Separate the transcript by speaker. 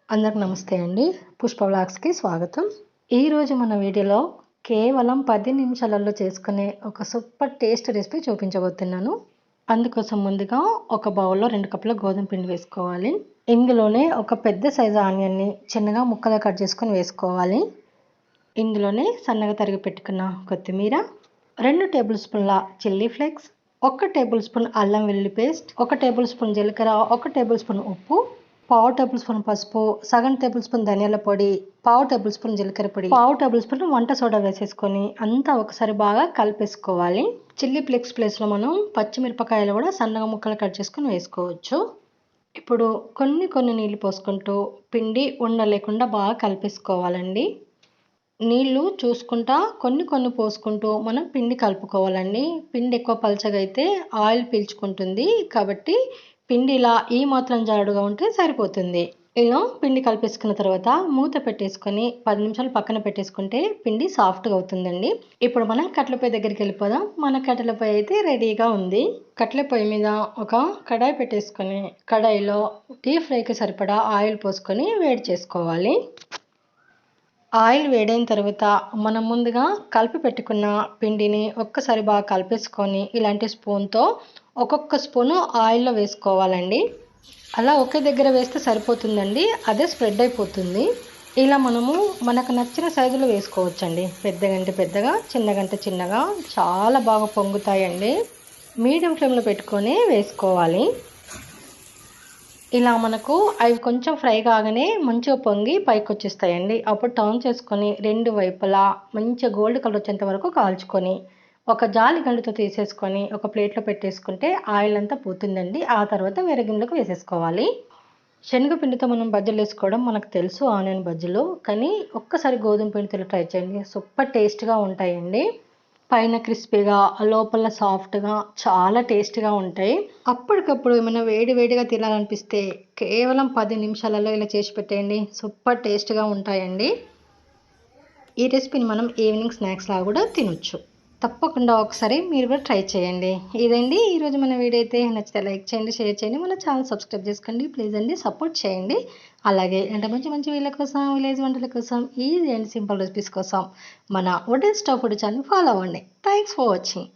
Speaker 1: అందరికి నమస్తే అండి. పుష్ప వ్లాగ్స్‌కి స్వాగతం. ఈరోజు మన వీడియోలో కేవలం 10 నిమిషాలలో చేసుకునే ఒక సూపర్ టేస్ట్ రెసిపీ చూపించబోతున్నాను. అందుకోసం ముందుగా ఒక బౌల్‌లో 2 కప్పుల గోధుమ పిండి వేసుకోవాలి. ఇందులోనే ఒక పెద్ద సైజు ఆనియన్‌ని చిన్నగా ముక్కలుగా కట్ చేసుకొని వేసుకోవాలి. ఇందులోనే సన్నగా తరిగి పెట్టుకున్న కొత్తిమీర, 2 టేబుల్ స్పూన్ల చిల్లీ ఫ్లేక్స్, 1 టేబుల్ స్పూన్ అల్లం వెల్లుల్లి పేస్ట్, 1 టేబుల్ స్పూన్ జీలకర్ర, 1 టేబుల్ స్పూన్ ఉప్పు, పావు టేబుల్ స్పూన్ పసుపు, సగం టేబుల్ స్పూన్ ధనియాల పొడి, పావు టేబుల్ స్పూన్ జీలకర్ర పొడి, పావు టేబుల్ స్పూన్ వంట సోడా వేసేసుకొని అంతా ఒకసారి బాగా కలిపేసుకోవాలి. చిల్లీ ఫ్లేక్స్ ప్లేస్లో మనం పచ్చిమిరపకాయలు కూడా సన్నగా ముక్కలు కట్ చేసుకొని వేసుకోవచ్చు. ఇప్పుడు కొన్ని నీళ్ళు పోసుకుంటూ పిండి ఉండలేకుండా బాగా కలిపేసుకోవాలండి. నీళ్ళు చూసుకుంటా కొన్ని పోసుకుంటూ మనం పిండి కలుపుకోవాలండి. పిండి ఎక్కువ పలచగా అయితే ఆయిల్ పీల్చుకుంటుంది. కాబట్టి పిండి ఇలా ఈ మాత్రం జారుడుగా ఉంటే సరిపోతుంది. ఇలా పిండి కలిపేసుకున్న తర్వాత మూత పెట్టేసుకొని 10 నిమిషాలు పక్కన పెట్టేసుకుంటే పిండి సాఫ్ట్గా అవుతుందండి. ఇప్పుడు మనం కట్టెల పొయ్యి దగ్గరికి వెళ్ళిపోదాం. మన కట్టెల పొయ్యి అయితే రెడీగా ఉంది. కట్టెల పొయ్యి మీద ఒక కడాయి పెట్టేసుకొని కడాయిలో డీప్ ఫ్రైకి సరిపడా ఆయిల్ పోసుకొని వేడి చేసుకోవాలి. ఆయిల్ వేడైన తర్వాత మనం ముందుగా కలిపి పెట్టుకున్న పిండిని ఒక్కసారి బాగా కలిపేసుకొని ఇలాంటి స్పూన్తో ఒక్కొక్క స్పూను ఆయిల్లో వేసుకోవాలండి. అలా ఒకే దగ్గర వేస్తే సరిపోతుందండి, అదే స్ప్రెడ్ అయిపోతుంది. ఇలా మనము మనకు నచ్చిన సైజులో వేసుకోవచ్చండి. పెద్దగంటే పెద్దగా, చిన్నగంటే చిన్నగా, చాలా బాగా పొంగుతాయండి. మీడియం ఫ్లేమ్లో పెట్టుకొని వేసుకోవాలి. ఇలా మనకు అవి కొంచెం ఫ్రై కాగానే మంచిగా పొంగి పైకి వచ్చేస్తాయండి. అప్పుడు టర్న్ చేసుకొని 2 వైపులా మంచిగా గోల్డ్ కలర్ వచ్చేంత వరకు కాల్చుకొని ఒక జాలి గంటతో తీసేసుకొని ఒక ప్లేట్లో పెట్టేసుకుంటే ఆయిల్ అంతా పోతుందండి. ఆ తర్వాత వేరే గిన్నెలకు వేసేసుకోవాలి. శనగపిండితో మనం బజ్జీలు వేసుకోవడం మనకు తెలుసు, ఆనియన్ బజ్జీలు. కానీ ఒక్కసారి గోధుమ పిండితో ట్రై చేయండి, సూపర్ టేస్ట్గా ఉంటాయండి. పైన క్రిస్పీగా లోపల సాఫ్ట్గా చాలా టేస్ట్గా ఉంటాయి. అప్పటికప్పుడు ఏమైనా వేడిగా తినాలనిపిస్తే కేవలం 10 నిమిషాలలో ఇలా చేసి పెట్టేయండి, సూపర్ టేస్ట్గా ఉంటాయండి. ఈ రెసిపీని మనం ఈవినింగ్ స్నాక్స్ లాగా కూడా తినొచ్చు. తప్పకుండా ఒకసారి మీరు కూడా ట్రై చేయండి. ఇదండి ఈరోజు మన వీడియో అయితే. నచ్చితే లైక్ చేయండి, షేర్ చేయండి, మన ఛానల్ సబ్స్క్రైబ్ చేసుకోండి ప్లీజ్ అండి, సపోర్ట్ చేయండి. అలాగే అంటే మంచి వీళ్ళ కోసం, విలేజ్ వంటల కోసం, ఈజీ అండ్ సింపుల్ రెసిపీస్ కోసం మన wooden stove food channel follow అవ్వండి. Thanks for watching.